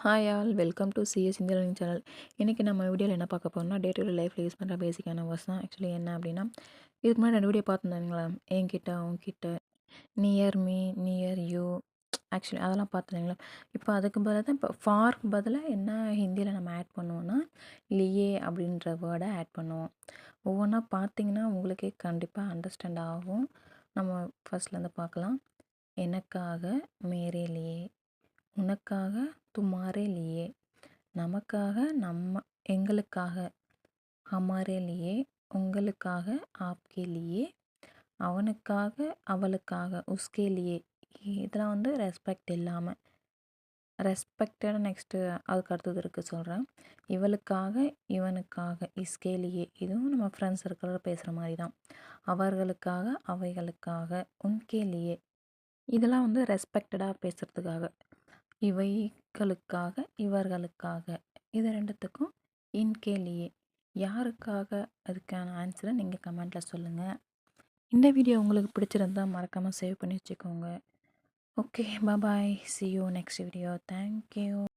Hi all welcome to CS India learning channel. இன்றைக்கி நம்ம வீடியோவில் என்ன பார்க்க போகிறோம்னா, டே டு டே லைஃப்பில் யூஸ் பண்ணுற பேசிக்கான வேர்ட்ஸ் தான். ஆக்சுவலி என்ன அப்படின்னா, இதுக்கு முன்னாடி 2 வீடியோ பார்த்துருந்தாங்களா, என்கிட்ட உன்கிட்ட, near me near you, actually அதெல்லாம் பார்த்துருந்தீங்களா. இப்போ அதுக்கு பதிலாக தான் இப்போ ஃபார்க்கு பதிலாக என்ன ஹிந்தியில் நம்ம ஆட் பண்ணுவோன்னா, லியே அப்படின்ற வேர்டை ஆட் பண்ணுவோம். ஒவ்வொன்றா பார்த்தீங்கன்னா உங்களுக்கே கண்டிப்பாக அண்டர்ஸ்டாண்ட் ஆகும். நம்ம ஃபர்ஸ்ட்லேருந்து பார்க்கலாம். எனக்காக மேரே லியே, உனக்காக துமாரே லியே, நமக்காக நம்ம எங்களுக்காக ஹமாரே லியே, உங்களுக்காக ஆப்கே லியே, அவனுக்காக அவளுக்காக உஸ்கே லியே. இதெல்லாம் வந்து ரெஸ்பெக்ட் இல்லாமல், ரெஸ்பெக்டட் நெக்ஸ்ட்டு அதுக்கு அடுத்தது இருக்குது சொல்கிறேன். இவளுக்காக இவனுக்காக இஸ்கே லியே, இதுவும் நம்ம ஃப்ரெண்ட்ஸ் சர்க்கிளில் பேசுகிற மாதிரி தான். அவர்களுக்காக அவைகளுக்காக உன்கே லியே, இதெல்லாம் வந்து ரெஸ்பெக்டடாக பேசுகிறதுக்காக. இவைகளுக்காக இவர்களுக்காக, இது ரெண்டுத்துக்கும் இன்கே லியே. யாருக்காக, அதுக்கான ஆன்சரை நீங்கள் கமெண்ட்டில் சொல்லுங்கள். இந்த வீடியோ உங்களுக்கு பிடிச்சிருந்தா மறக்காமல் சேவ் பண்ணி வச்சுக்கோங்க. Okay, bye. See you next video. Thank you.